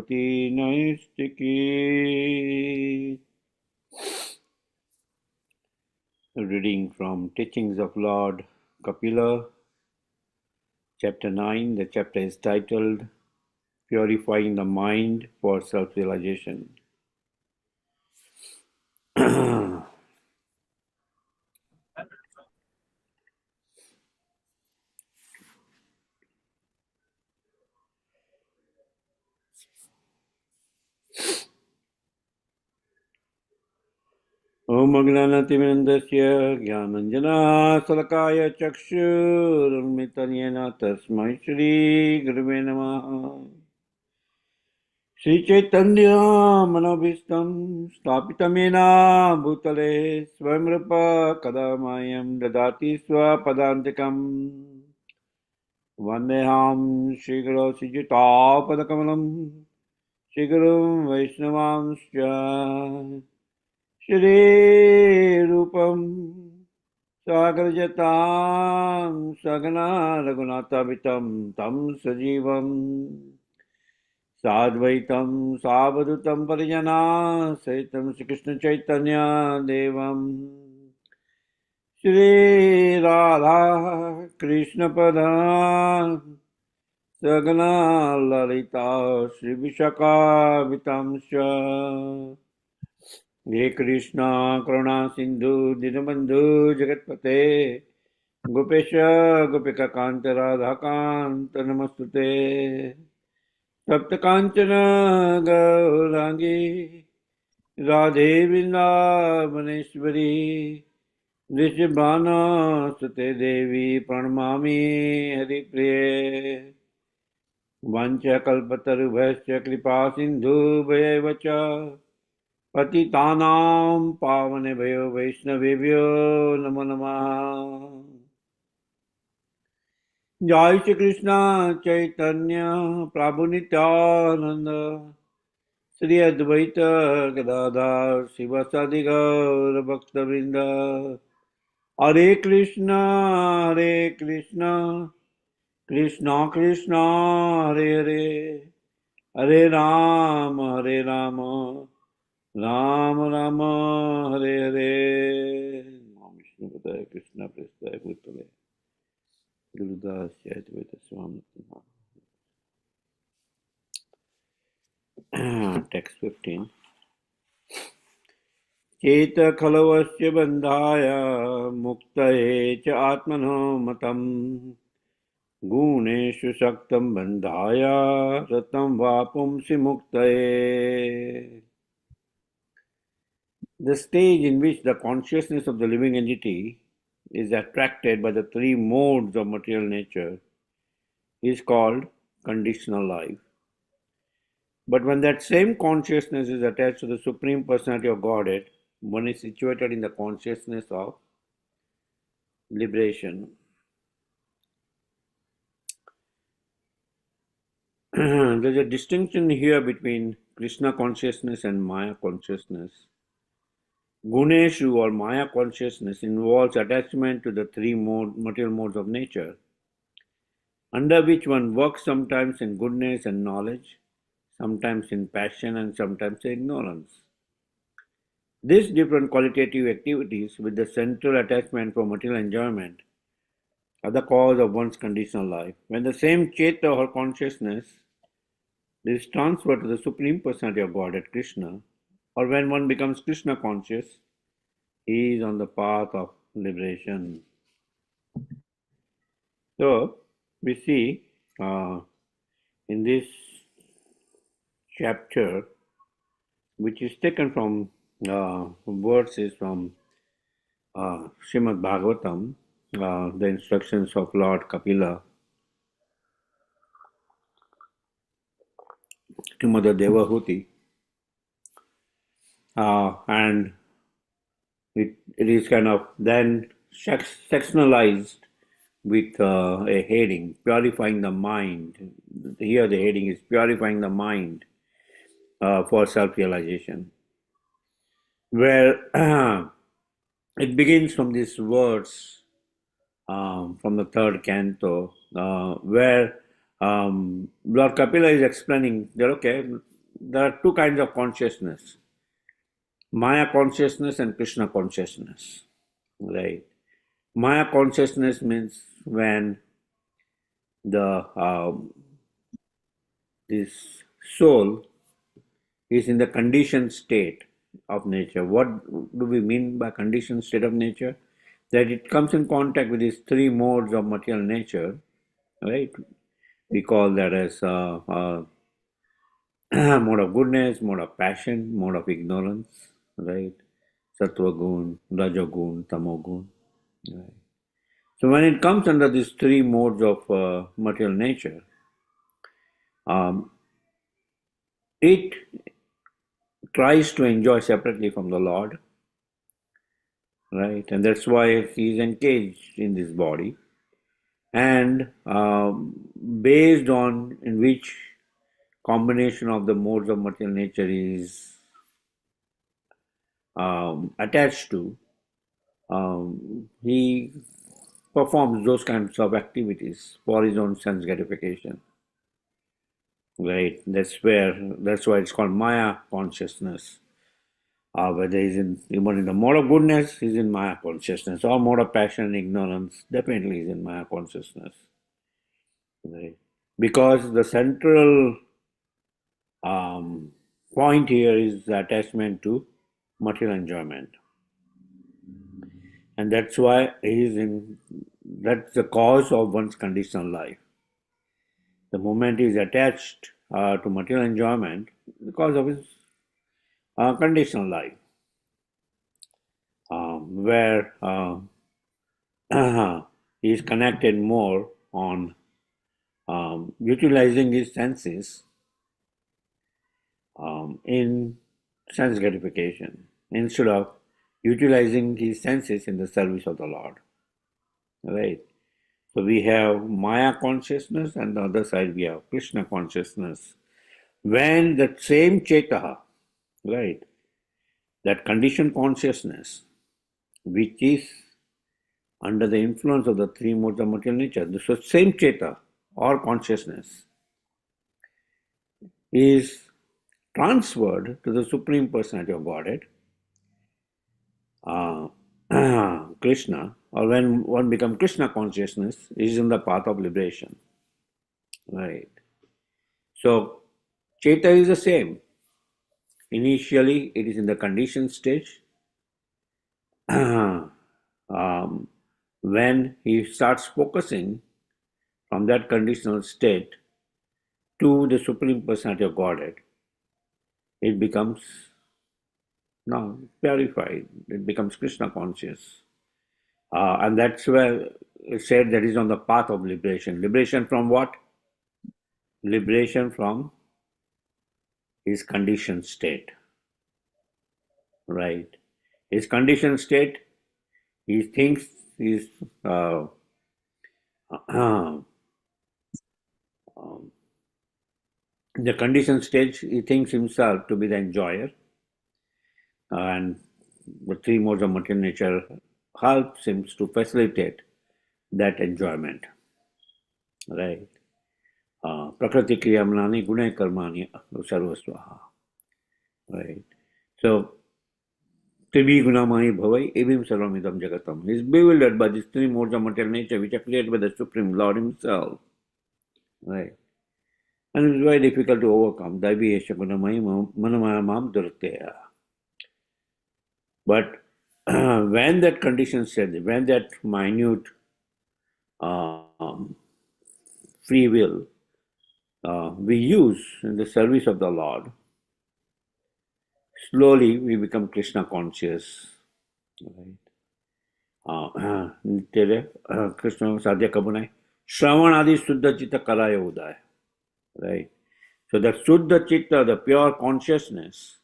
Madhupati Naistiki. Reading from Teachings of Lord Kapila, Chapter 9. The chapter is titled Purifying the Mind for Self-Realization. Om Agnanatimirandasya Jnananjana Salakaya Chakshurunmitan Yena Tasmai Shri Guruve Namaha. Shri Chaitanya Manobhistam Stapitamena Bhutale Swamrupa Kadamayam Dadati Swapadantikam Vandeham Shri Guru Sijita Padakamalam Shri Gurum Vaishnavanscha Shri Rupam Sagarjatam Sagana Raghunathavitam Tam Sajivam Sadvaitam Savadutam Parijana Saitam Sri Krishna Chaitanya Devam Shri Radha Krishna Pada Sagana Lalita Shri Vishaka Vitamsha He Krishna Karuna Sindhu Dinabandhu Jagatpate Gopesha Gopika Kanta Radha Kanta Namastute Sapta Kanchana Gaurangi Radhe Vrindavaneshwari Rishabhana Sute Devi Pranamami Hari Priye Vancha Kalpatarubhasya Kripa Sindhu Bhayavacha Patitanam Pavanebhayo Vaishnavebhyo Namo Namaha Jai Shri Krishna Chaitanya Prabhu Nityananda Shri Advaita Gadadhar Sivasadi Gaur Bhakta Vrinda Hare Krishna Krishna Krishna Hare Hare Hare Rama Rama Rama Hare Hare Nam Vishnu Padaya Krishna Prestaya Bhutale Gurudas Chaitanya Swami. Text 15. चेत खलवस्य बंधाय मुक्तये च आत्मनो मतम् गुणेषु सक्तं बंधाय रतं वा पुंसि मुक्तये. The stage in which the consciousness of the living entity is attracted by the three modes of material nature is called conditional life. But when that same consciousness is attached to the Supreme Personality of Godhead, one is situated in the consciousness of liberation. There's a distinction here between Krishna consciousness and Maya consciousness. Guneshu or Maya consciousness involves attachment to the three material modes of nature, under which one works sometimes in goodness and knowledge, sometimes in passion and sometimes in ignorance. These different qualitative activities with the central attachment for material enjoyment are the cause of one's conditional life. When the same Cheta or consciousness is transferred to the Supreme Personality of Godhead, Krishna, or when one becomes Krishna conscious, he is on the path of liberation. So, we see in this chapter, which is taken from verses from Srimad Bhagavatam, the instructions of Lord Kapila to Mother Devahuti, and it is kind of then sectionalized with a heading, purifying the mind. Here the heading is purifying the mind for self-realization, where it begins from these words from the third canto, where Lord Kapila is explaining that, okay, there are two kinds of consciousness: Maya consciousness and Krishna consciousness. Right? Maya consciousness means when the this soul is in the conditioned state of nature. What do we mean by conditioned state of nature? That it comes in contact with these three modes of material nature, right? We call that as mode of goodness, mode of passion, mode of ignorance, right? Sattva gun, raja gun, tamo gun. Right? So when it comes under these three modes of material nature, um, it tries to enjoy separately from the Lord, right? And that's why he is engaged in this body. And based on in which combination of the modes of material nature is attached to, he performs those kinds of activities for his own sense gratification. Right? That's why it's called Maya consciousness. Whether he's even in the mode of goodness, he's in Maya consciousness, or mode of passion and ignorance, definitely he's in Maya consciousness. Right? Because the central point here is the attachment to material enjoyment. And that's why that's the cause of one's conditional life. The moment he is attached to material enjoyment because of his conditional life, where he is connected more on utilizing his senses in sense gratification instead of utilizing his senses in the service of the Lord. Right? So we have Maya consciousness, and the other side we have Krishna consciousness. When that same Chetaha, right, that conditioned consciousness, which is under the influence of the three modes of material nature, the same Cheta or consciousness is transferred to the Supreme Personality of Godhead, Krishna, or when one becomes Krishna consciousness, is in the path of liberation. Right. So, Cheta is the same. Initially, it is in the conditioned stage. When he starts focusing from that conditional state to the Supreme Personality of Godhead, it becomes now purified. It becomes Krishna conscious. And that's where it said that is on the path of liberation. Liberation from what? Liberation from his conditioned state. Right? His conditioned state, he thinks he's the conditioned stage, he thinks himself to be the enjoyer, and the three modes of material nature helps him to facilitate that enjoyment. Right? Prakriti kriyamnani gunai karmani sarvasvaha. Right? So, Trivi gunamani bhavai evim sarvamidam jagatam. He is bewildered by these three modes of material nature which are created by the Supreme Lord Himself. Right? And it is very difficult to overcome. Daivi esha gunamai manamaya mam durteya. But when that condition said, when that minute free will we use in the service of the Lord, slowly we become Krishna conscious. Right? Krishna sadhya kabunai Shravan adi Suddha Chitta Karaya Uday. Right? So that Suddha Chitta, the pure consciousness,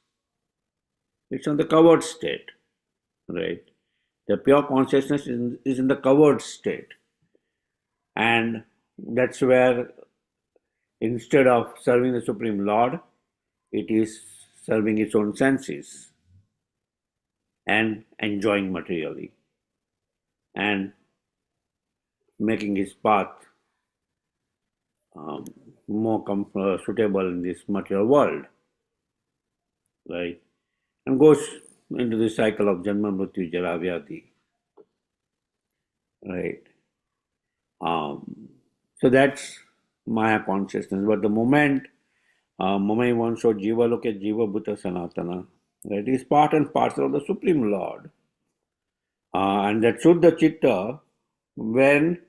it's on the covered state. Right? The pure consciousness is in the covered state. And that's where instead of serving the Supreme Lord, it is serving its own senses and enjoying materially and making his path more suitable in this material world. right? And goes into the cycle of Janma Mrityu Jara Vyadhi, right? So that's Maya consciousness. But the moment Mamai Vansho Jiva Loke Jiva Bhuta Sanatana, right, is part and parcel of the Supreme Lord. And that Shuddha Chitta, when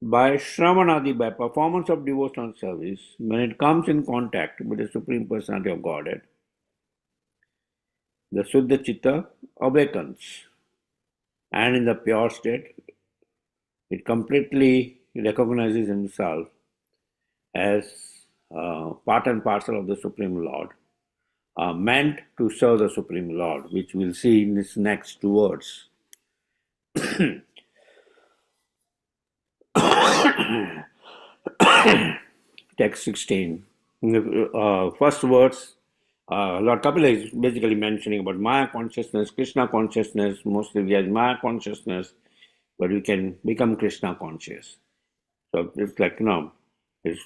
by Shravanadi, by performance of devotional service, when it comes in contact with the Supreme Personality of Godhead, the Shuddha Chitta awakens. And in the pure state, it completely recognizes himself as part and parcel of the Supreme Lord, meant to serve the Supreme Lord, which we'll see in this next two words. Text 16. First words, Lord Kapila is basically mentioning about Maya consciousness, Krishna consciousness. Mostly we have Maya consciousness, but we can become Krishna conscious. So it's like, it's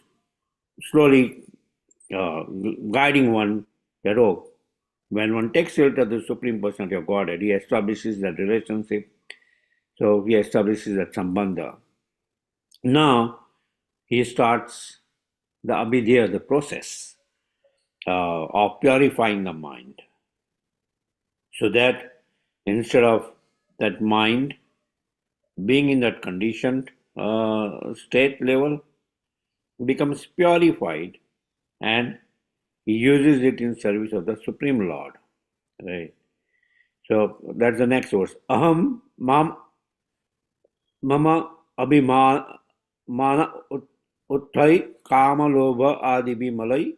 slowly guiding one that, when one takes shelter of the Supreme Personality of Godhead, he establishes that relationship. So he establishes that sambandha. Now he starts the abhidhya, the process of purifying the mind, so that instead of that mind being in that conditioned state level, becomes purified, and he uses it in service of the Supreme Lord. Right. So that's the next verse. Aham mam mama abhimana utthai kama lobha adibi malai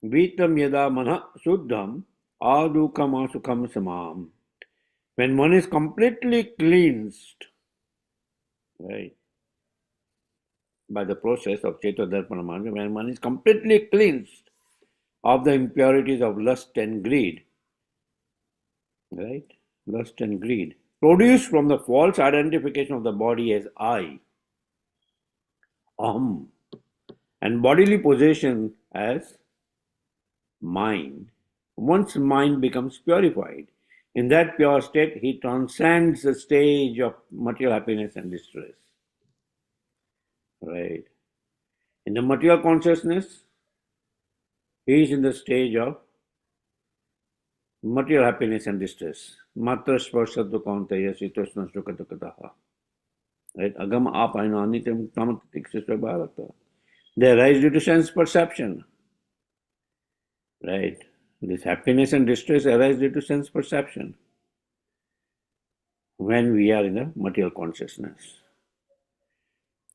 vitam yada mana suddham adukam sukham samam. When one is completely cleansed, right, by the process of Cetodarpanamana, when one is completely cleansed of the impurities of lust and greed, right, lust and greed, produced from the false identification of the body as I, aham, and bodily possession as mine. Once mind becomes purified, in that pure state, he transcends the stage of material happiness and distress. Right. In the material consciousness, he is in the stage of material happiness and distress. Matra sparsadu kaunteya sitoshna sukadukadaha. Right. Agam apayana anityam tamatikshisva bharata. They arise due to sense perception. Right. This happiness and distress arise due to sense perception when we are in the material consciousness.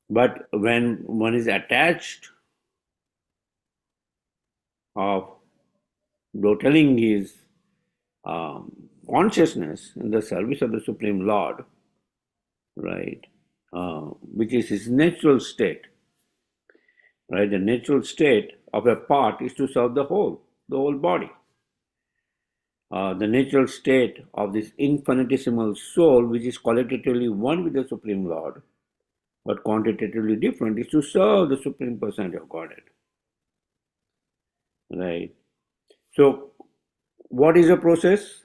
But when one is attached of telling his consciousness in the service of the Supreme Lord, right, which is his natural state, right? The natural state of a part is to serve the whole body. The natural state of this infinitesimal soul, which is qualitatively one with the Supreme Lord, but quantitatively different, is to serve the Supreme Personality of Godhead. Right. So, what is the process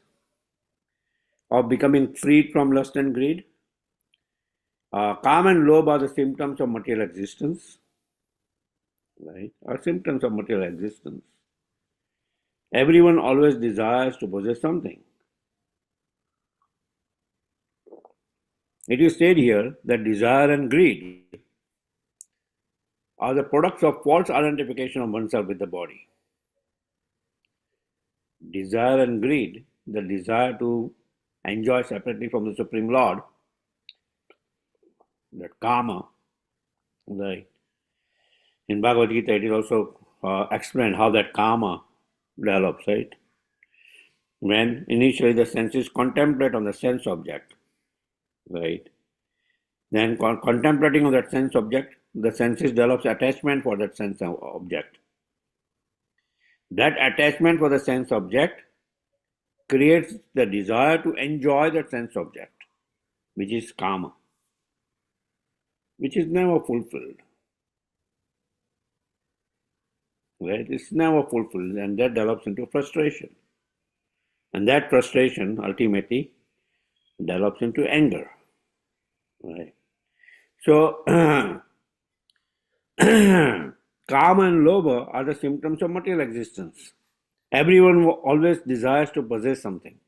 of becoming freed from lust and greed? Calm and lobe are the symptoms of material existence. Right? Are symptoms of material existence. Everyone always desires to possess something. It is said here that desire and greed are the products of false identification of oneself with the body. Desire and greed, the desire to enjoy separately from the Supreme Lord, that karma, right? In Bhagavad Gita, it is also explained how that karma develops, right? When initially the senses contemplate on the sense object, right? Then contemplating on that sense object, the senses develops attachment for that sense object. That attachment for the sense object creates the desire to enjoy that sense object, which is karma, which is never fulfilled. right? It's never fulfilled, and that develops into frustration. And that frustration ultimately develops into anger, right? So, Kama and Loba are the symptoms of material existence. Everyone always desires to possess something.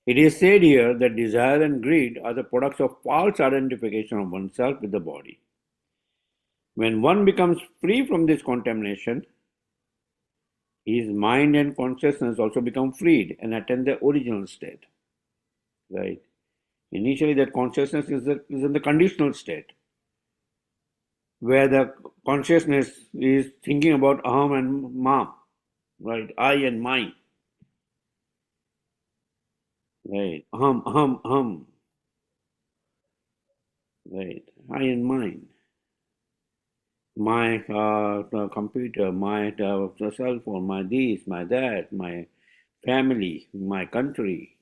It is said here that desire and greed are the products of false identification of oneself with the body. When one becomes free from this contamination, his mind and consciousness also become freed and attain their original state. Right? Initially, that consciousness is in the conditional state, where the consciousness is thinking about aham and mam, right? I and mine, right? Aham, right? I and mine. My computer, my cell phone, my this, my that, my family, my country,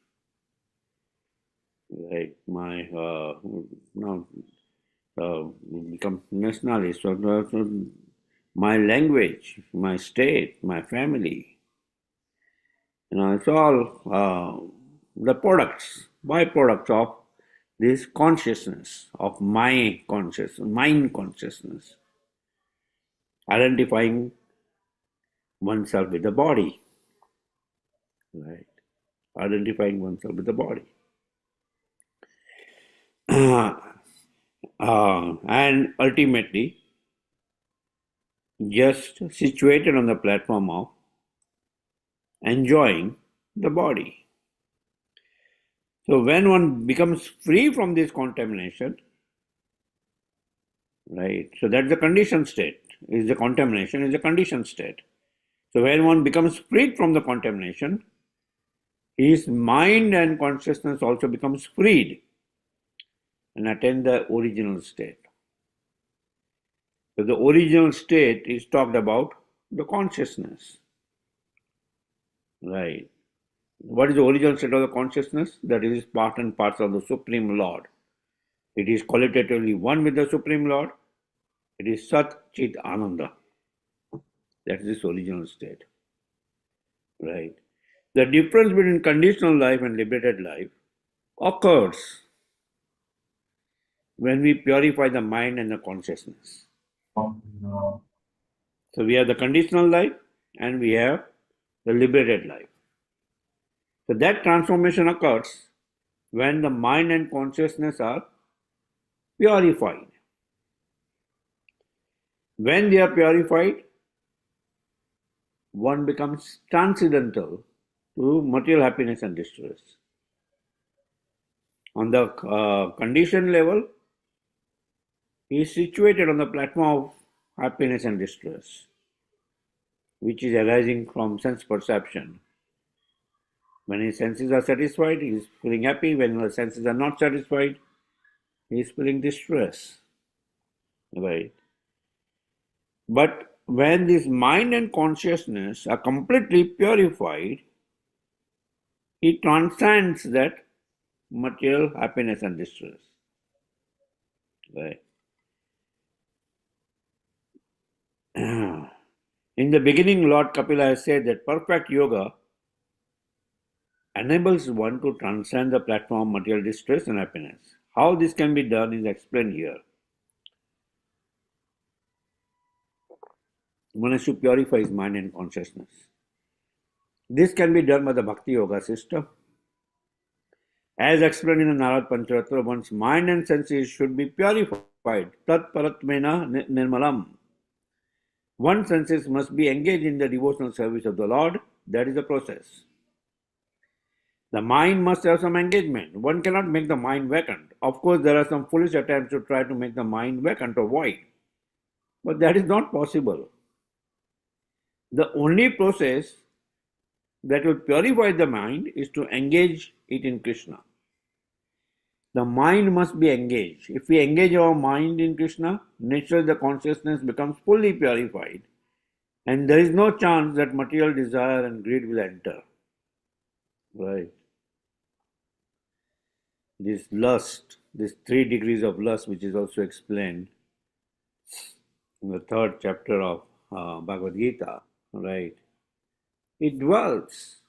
right? My no, become nationalist. So my language, my state, my family. It's all the products, byproducts of this consciousness, of my consciousness, mind consciousness, identifying oneself with the body, right? Identifying oneself with the body. And ultimately, just situated on the platform of enjoying the body. So when one becomes free from this contamination, right? So that's the conditioned state. Is the contamination is a conditioned state. So when one becomes freed from the contamination, his mind and consciousness also becomes freed and attain the original state. So the original state is talked about the consciousness, right? What is the original state of the consciousness? That is part and parcel of the Supreme Lord. It is qualitatively one with the Supreme Lord. It is Sat Chit Ananda. That is its original state, right? The difference between conditional life and liberated life occurs when we purify the mind and the consciousness. So we have the conditional life and we have the liberated life. So that transformation occurs when the mind and consciousness are purified. When they are purified, one becomes transcendental to material happiness and distress. On the conditioned level, he is situated on the platform of happiness and distress, which is arising from sense perception. When his senses are satisfied, he is feeling happy. When the senses are not satisfied, he is feeling distress. Right? But when this mind and consciousness are completely purified, he transcends that material happiness and distress. Right? In the beginning, Lord Kapila has said that perfect yoga enables one to transcend the platform of material distress and happiness. How this can be done is explained here. One has to purify his mind and consciousness. This can be done by the Bhakti Yoga system. As explained in the Narad Pancharatra, one's mind and senses should be purified. Tat paratmena nirmalam. One's senses must be engaged in the devotional service of the Lord. That is the process. The mind must have some engagement. One cannot make the mind vacant. Of course, there are some foolish attempts to try to make the mind vacant or void. But that is not possible. The only process that will purify the mind is to engage it in Krishna. The mind must be engaged. If we engage our mind in Krishna, naturally the consciousness becomes fully purified. And there is no chance that material desire and greed will enter. Right? This lust, these 3 degrees of lust, which is also explained in the 3rd chapter of Bhagavad Gita, right? It dwells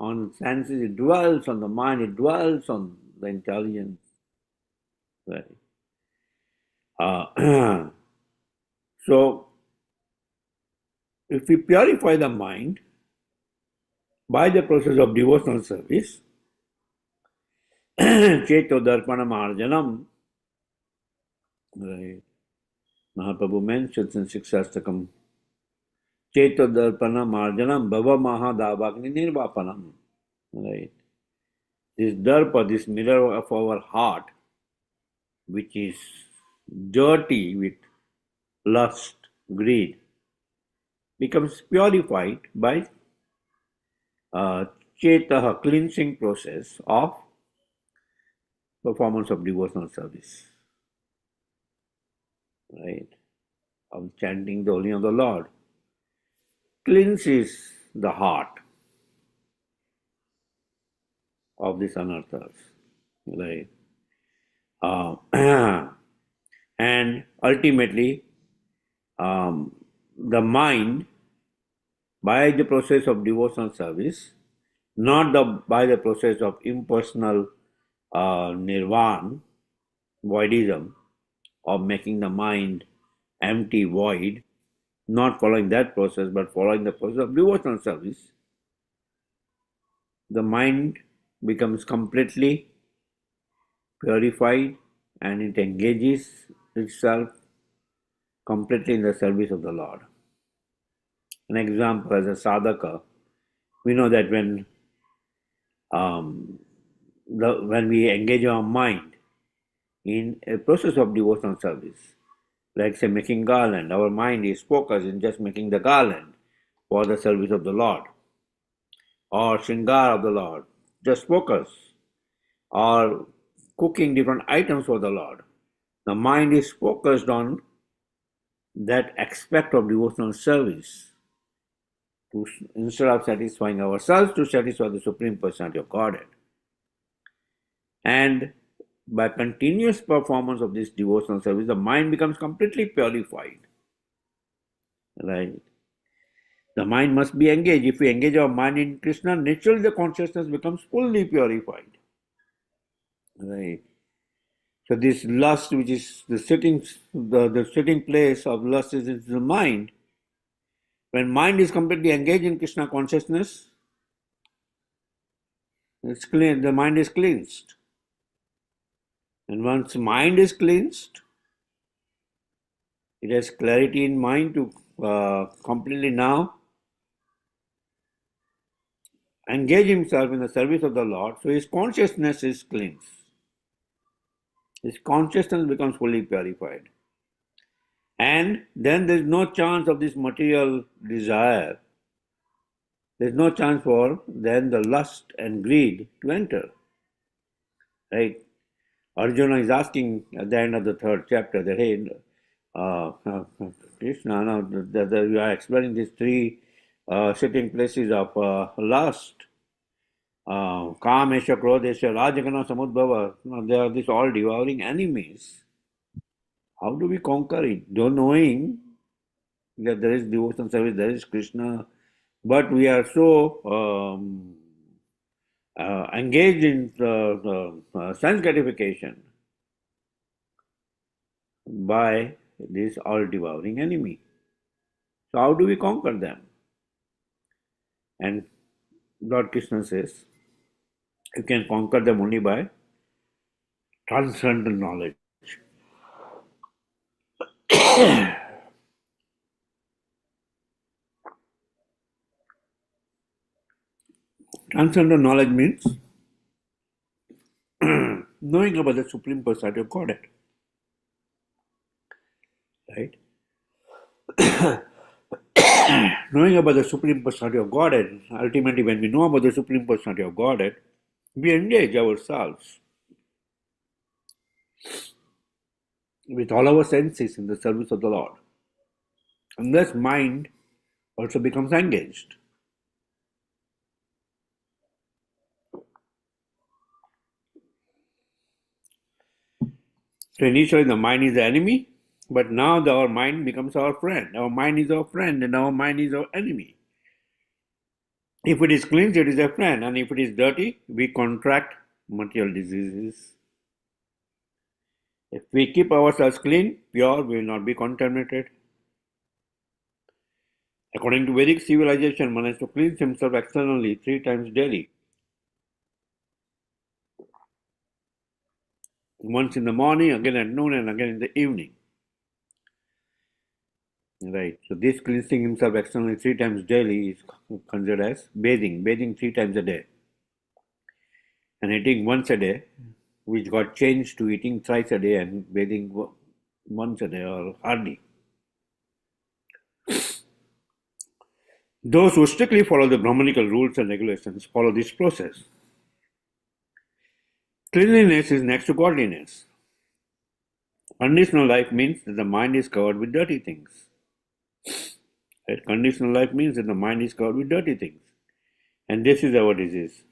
on senses, it dwells on the mind, it dwells on the intelligence, right? So, if we purify the mind by the process of devotional service, Cheto Darpana Marjanam, right? Mahaprabhu mentions in Shiksastakam, Cheto Darpana Marjanam Bhava Mahadavagni Nirvapanam, right? This darpa, this mirror of our heart, which is dirty with lust, greed, becomes purified by Chetaha, cleansing process of performance of devotional service, right? Of chanting the holy name of the Lord. Cleanses the heart of these anarthas, right? And ultimately, the mind, by the process of devotional service, not by the process of impersonal nirvana, voidism, of making the mind empty, void, not following that process, but following the process of devotional service, the mind becomes completely purified and it engages itself completely in the service of the Lord. An example, as a sadhaka, we know that when we engage our mind in a process of devotional service, like say making garland, our mind is focused in just making the garland for the service of the Lord, or shringar of the Lord, just focus, or cooking different items for the Lord. The mind is focused on that aspect of devotional service to, instead of satisfying ourselves, to satisfy the Supreme Personality of Godhead. And by continuous performance of this devotional service, the mind becomes completely purified. Right? The mind must be engaged. If we engage our mind in Krishna, naturally the consciousness becomes fully purified. Right? So this lust, which is the sitting place of lust, is in the mind. When mind is completely engaged in Krishna consciousness, it's clean. The mind is cleansed. And once mind is cleansed, it has clarity in mind to completely now engage himself in the service of the Lord. So his consciousness is cleansed. His consciousness becomes fully purified. And then there is no chance of this material desire. There is no chance for then the lust and greed to enter. Right? Arjuna is asking at the end of the third chapter that, hey, Krishna, now that you are explaining these three sitting places of lust, Kamesha, Krodesha, Rajagana, Samudbhava, they are these all devouring enemies. How do we conquer it? Though knowing that there is devotion service, there is Krishna, but we are so engaged in sense gratification by this all-devouring enemy. So how do we conquer them? And Lord Krishna says, you can conquer them only by transcendental knowledge. Transcendental knowledge means knowing about the Supreme Personality of Godhead. Right? Knowing about the Supreme Personality of Godhead, ultimately when we know about the Supreme Personality of Godhead, we engage ourselves with all our senses in the service of the Lord. And thus mind also becomes engaged. So initially the mind is the enemy, But now our mind becomes our friend. Our mind is our friend and our mind is our enemy. If it is clean, it is a friend, and if it is dirty, we contract material diseases. If we keep ourselves clean, pure, we will not be contaminated. According to Vedic civilization, one has to cleanse himself externally 3 times daily. Once in the morning, again at noon, and again in the evening. Right. So this cleansing himself externally 3 times daily is considered as bathing 3 times a day. And eating once a day, which got changed to eating thrice a day and bathing once a day or hardly. Those who strictly follow the Brahmanical rules and regulations follow this process. Cleanliness is next to godliness. Conditional life means that the mind is covered with dirty things. Right? Conditional life means that the mind is covered with dirty things. And this is our disease.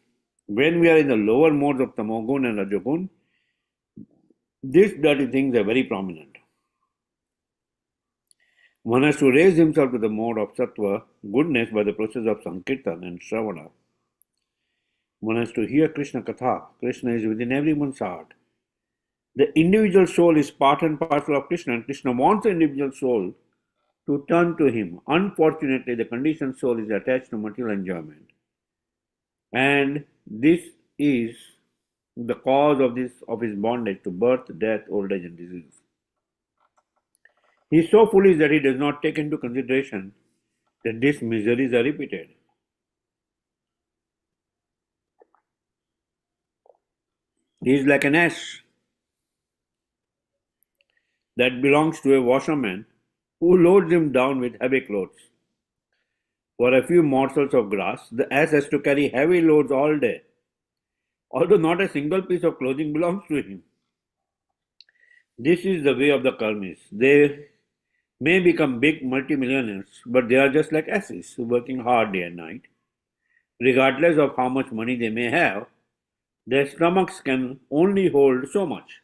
When we are in the lower modes of tamogun and rajogun, these dirty things are very prominent. One has to raise himself to the mode of sattva, goodness, by the process of sankirtan and shravana. One has to hear Krishna Katha. Krishna is within everyone's heart. The individual soul is part and parcel of Krishna, and Krishna wants the individual soul to turn to him. Unfortunately, the conditioned soul is attached to material enjoyment. And this is the cause of his bondage to birth, death, old age, and disease. He is so foolish that he does not take into consideration that these miseries are repeated. He is like an ass that belongs to a washerman who loads him down with heavy clothes. For a few morsels of grass, the ass has to carry heavy loads all day, although not a single piece of clothing belongs to him. This is the way of the karmis. They may become big multimillionaires, but they are just like asses, working hard day and night. Regardless of how much money they may have, their stomachs can only hold so much,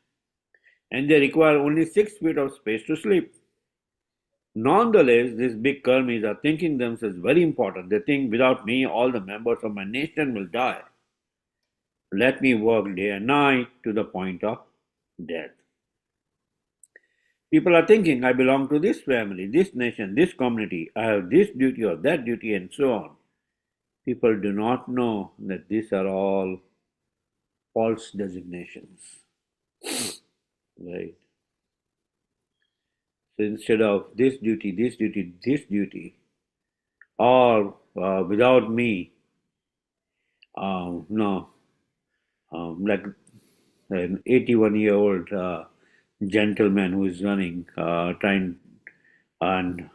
and they require only 6 feet of space to sleep. Nonetheless, these big karmis are thinking themselves very important. They think, without me, all the members of my nation will die. Let me work day and night to the point of death. People are thinking, I belong to this family, this nation, this community, I have this duty or that duty, and so on. People do not know that these are all false designations. Right? So instead of this duty, this duty, this duty, or without me, no, like an 81-year-old gentleman who is running, trying and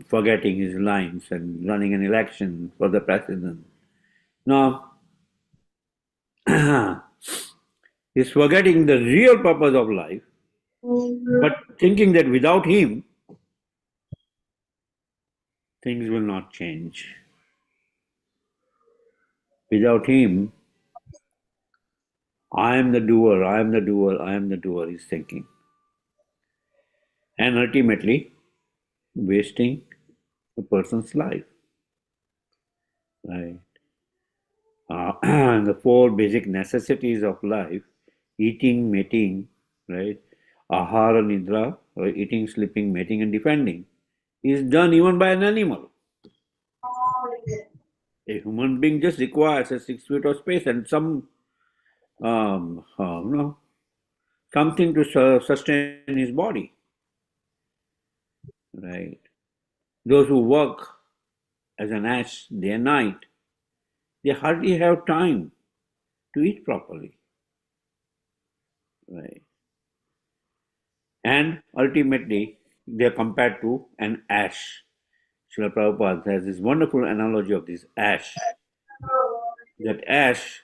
forgetting his lines and running an election for the president. Now, he's forgetting the real purpose of life, but thinking that without him, things will not change. Without him, I am the doer, I am the doer, I am the doer, he's thinking. And ultimately, wasting a person's life. Right? The four basic necessities of life, eating, mating, right? Ahara, nidra, or eating, sleeping, mating, and defending, is done even by an animal. A human being just requires a 6 feet of space and some, something to sustain his body. Right? Those who work as an ass day and night, they hardly have time to eat properly. Right? And ultimately, they are compared to an ash. Srila Prabhupada has this wonderful analogy of this ash. That ash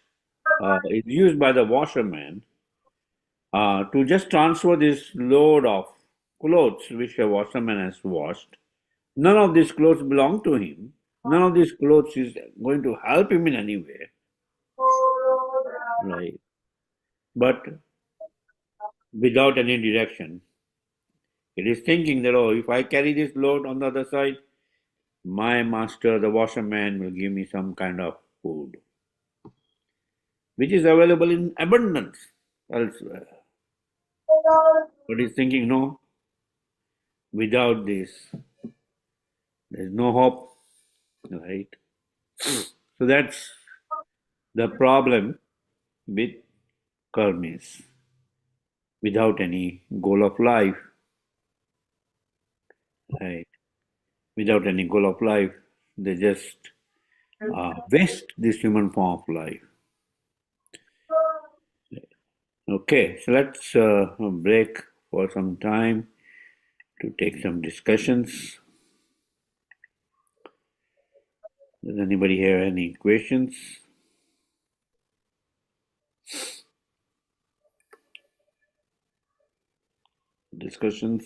is used by the washerman to just transfer this load of clothes which a washerman has washed. None of these clothes belong to him. None of these clothes is going to help him in any way. Right? But without any direction, It is thinking that, oh, if I carry this load on the other side, my master, the washerman, will give me some kind of food, which is available in abundance elsewhere. But he's thinking, no, without this, there's no hope, right? So that's the problem with karmis. Without any goal of life, right? Without any goal of life, they just waste this human form of life. Okay, so let's break for some time to take some discussions. Does anybody have any questions? Discussions?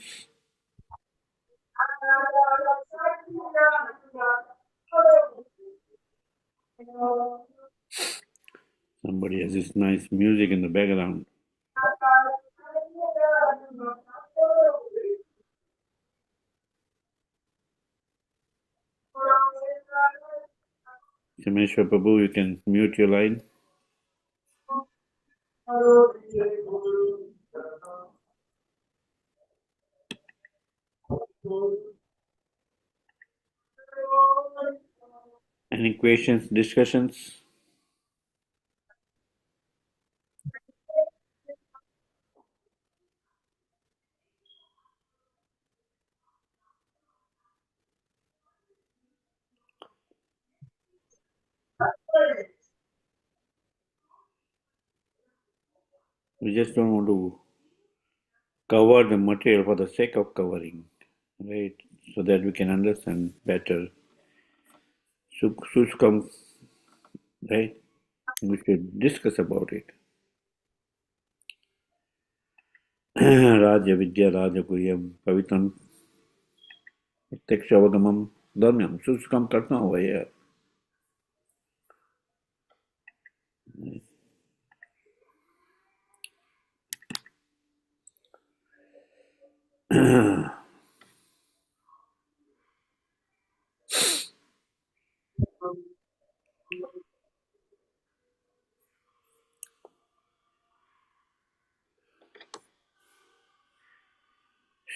Somebody has this nice music in the background. Sameshwar Prabhu, you can mute your line. Any questions, discussions? We just don't want to cover the material for the sake of covering, right? So that we can understand better. Sushkam, right? We should discuss about it. Raja Vidya Raja Guryam Pavitam Tekshavadamam Dharmyam. Sushkam करना हुआ यार.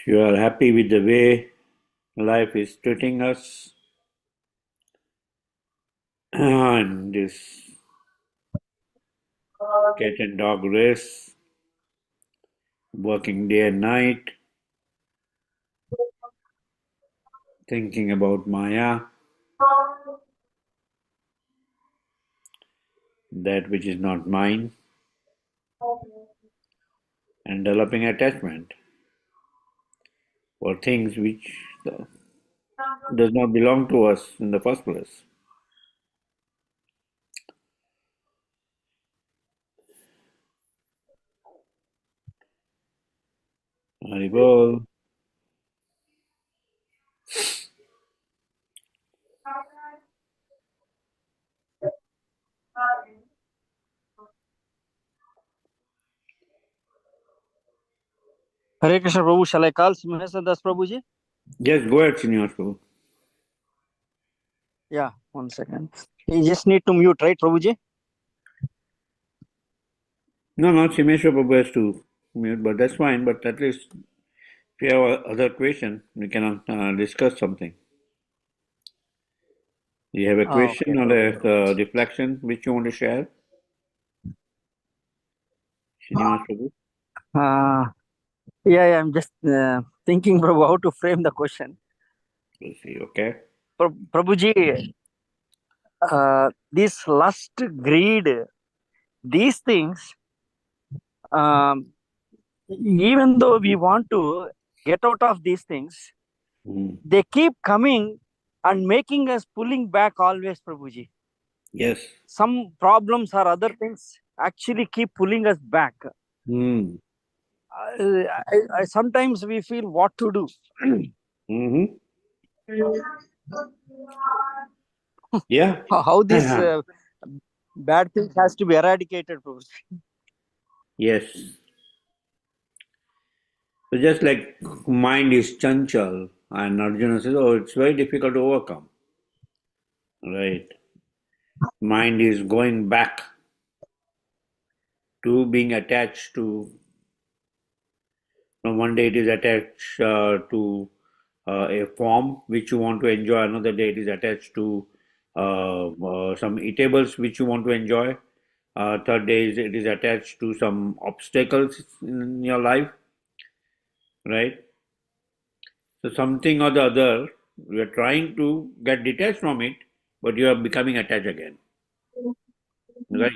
You are happy with the way life is treating us and this cat and dog race, working day and night, thinking about Maya, that which is not mine, and developing attachment for things which does not belong to us in the first place. Haribol. Hare Krishna Prabhu, shall I call Simhasa Das Prabhuji? Yes, go ahead, Srinivas Prabhu. Yeah, 1 second. You just need to mute, right, Prabhuji? No, Simeshwar Prabhu has to mute, but that's fine. But at least if you have other question, we can discuss something. Do you have a question or a reflection which you want to share? Srinivas Prabhu? Yeah, I'm just thinking, Prabhu, how to frame the question. We'll see, okay? Prabhuji, this lust, greed, these things, um, even though we want to get out of these things, they keep coming and making us pulling back always, Prabhuji. Yes. Some problems or other things actually keep pulling us back. I sometimes we feel what to do. Yeah. How this bad thing has to be eradicated, Prabhuji. Yes. So just like mind is chanchal, and Arjuna says, oh, it's very difficult to overcome. Right? Mind is going back to being attached to, one day it is attached to a form which you want to enjoy, another day it is attached to some eatables which you want to enjoy, third day it is attached to some obstacles in your life, right? So something or the other, you are trying to get detached from it, but you are becoming attached again, right?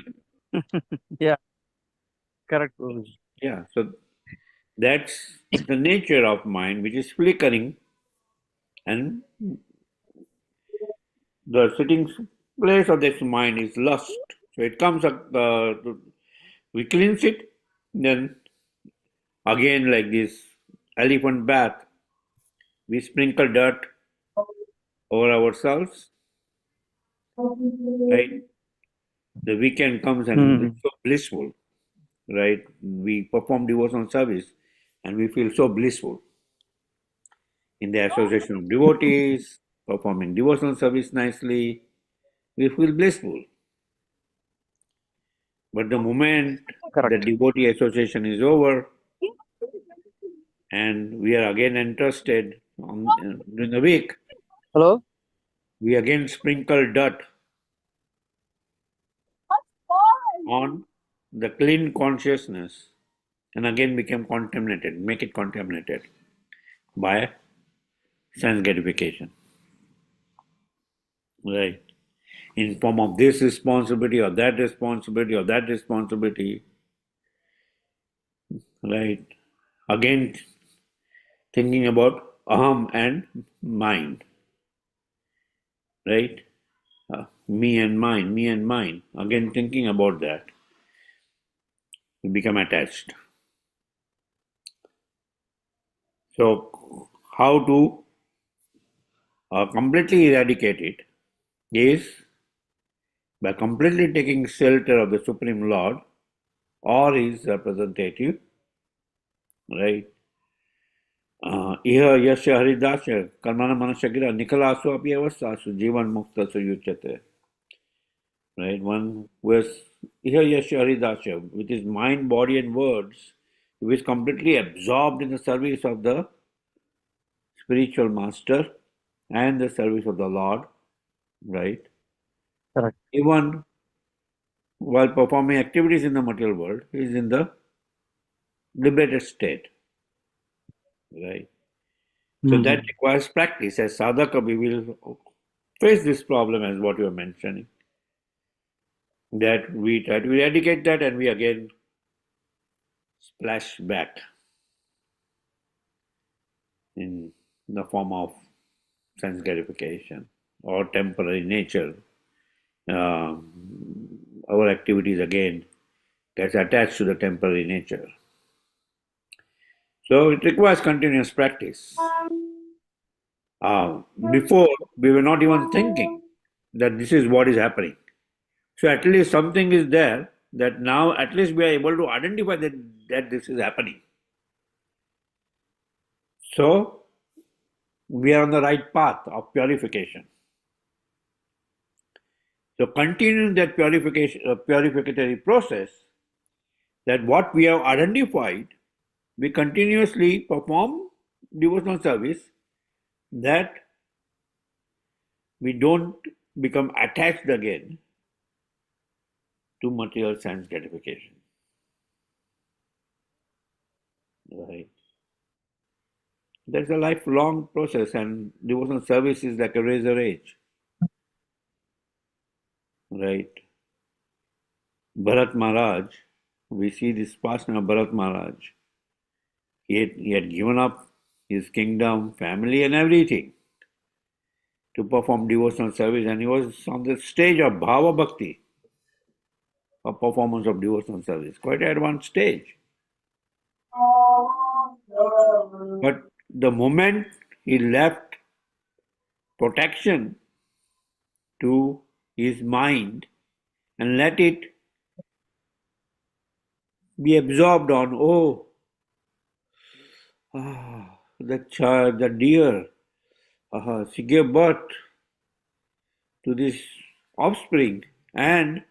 Yeah, correct, Guruji. Yeah, so that's the nature of mind, which is flickering, and the sitting place of this mind is lust. So it comes up, we cleanse it, then again, like this elephant bath, we sprinkle dirt over ourselves, right? The weekend comes and Hmm. it's so blissful, right? We perform devotional service and we feel so blissful in the association of devotees, performing devotional service nicely, we feel blissful. But the moment the Correct. devotee association is over and we are again interested during the week, Hello? we again sprinkle dirt on the clean consciousness and again become contaminated, make it contaminated by sense gratification, right? In form of this responsibility or that responsibility or that responsibility, right? Again, thinking about aham and mine, right? Me and mine, me and mine. Again, thinking about that, we become attached. So, how to completely eradicate it is by completely taking shelter of the Supreme Lord or his representative, right? Iha yasya haridasya karmana manasyagira nikalasu api avastasu jivan mukta suyuchate. Right? One who has iha yasya haridasya, with his mind, body and words, who is completely absorbed in the service of the spiritual master and the service of the Lord, right? Correct. Even while performing activities in the material world, he is in the liberated state, right? So that Hmm. requires practice. As sadhaka, we will face this problem as what you are mentioning. That we try to eradicate that and we again splash back in the form of sense gratification or temporary nature. Our activities again gets attached to the temporary nature. So it requires continuous practice. Before, we were not even thinking that this is what is happening. So at least something is there that now at least we are able to identify that this is happening. So we are on the right path of purification. So continuing that purificatory process, that what we have identified, we continuously perform devotional service, that we don't become attached again to material sense gratification. Right? That's a lifelong process, and devotional service is like a razor edge. Right? Bharat Maharaj, we see this passing of Bharat Maharaj. He had given up his kingdom, family, and everything to perform devotional service, and he was on the stage of Bhava Bhakti, a performance of devotional service, quite an advanced stage. But the moment he left protection to his mind and let it be absorbed on, oh, the deer, she gave birth to this offspring, and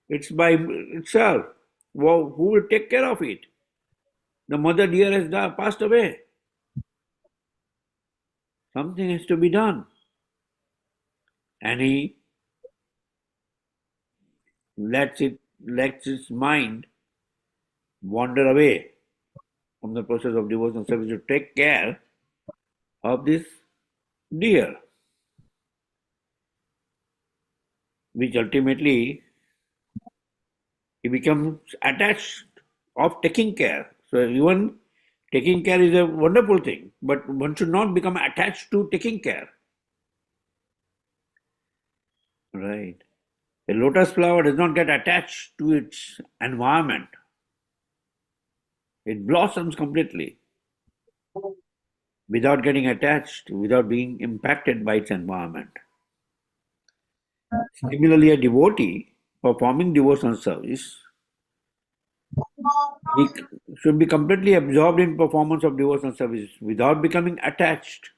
it's by itself. Well, who will take care of it? The mother deer has passed away. Something has to be done. And he lets its mind wander away from the process of devotional service to take care of this deer, which ultimately he becomes attached of taking care. So even taking care is a wonderful thing, but one should not become attached to taking care. Right. A lotus flower does not get attached to its environment. It blossoms completely without getting attached, without being impacted by its environment. Similarly, a devotee performing devotional service, he should be completely absorbed in performance of devotional service without becoming attached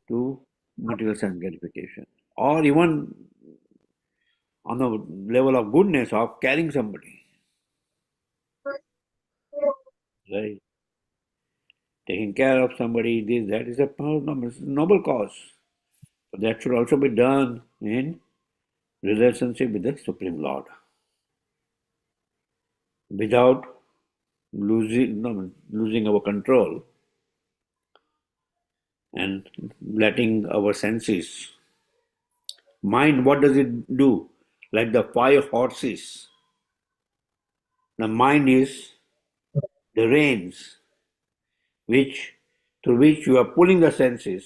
to material sense gratification, or even on the level of goodness of caring somebody. Right. Taking care of somebody, this, that is a noble cause. But that should also be done in relationship with the Supreme Lord without losing our control and letting our senses. Mind, what does it do? Like the five horses, the mind is the reins which through which you are pulling the senses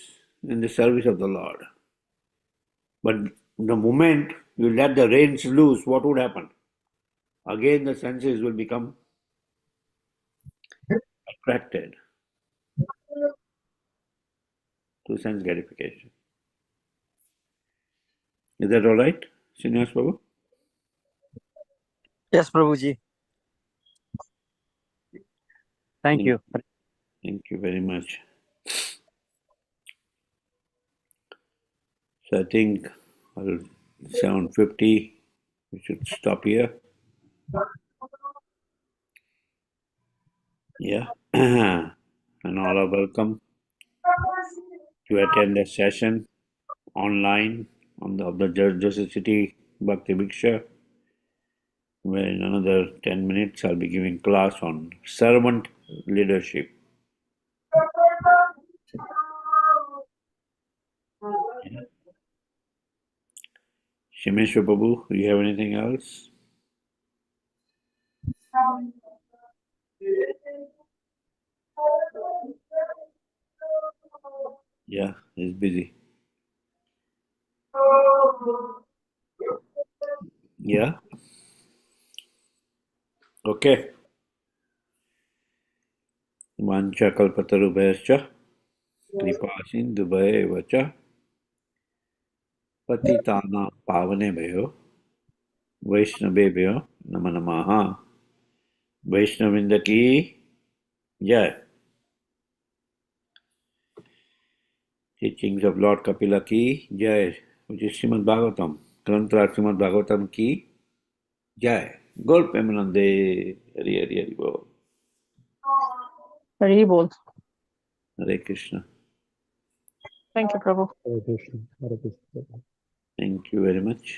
in the service of the Lord. But the moment you let the reins loose, what would happen? Again, the senses will become attracted to sense gratification. Is that all right, Srinivas Babu? Yes, Prabhuji. Thank you. Thank you very much. So I think 7:50, we should stop here. Yeah. And all are welcome to attend the session online on of the Jersey City Bhakti Viksha, where in another 10 minutes I'll be giving class on servant leadership. Yeah. Shimeshwar Babu, do you have anything else? Yeah, he's busy. Yeah. Okay. Vancha kalpatarubhayascha kripa sindhubhayeva cha patitana pavanebhyo वैष्णवेभ्यो नमो नमः वैष्णविंद की जय teachings of Lord Kapila की जय श्रीमद् भागवतम ग्रंथराज श्रीमद् भागवतम की जय गौर प्रेमानंदे हरि हरि हरि बोल Hari bol. Hare Krishna Thank you, Prabhu. Hare Krishna. Hare Krishna. Thank you very much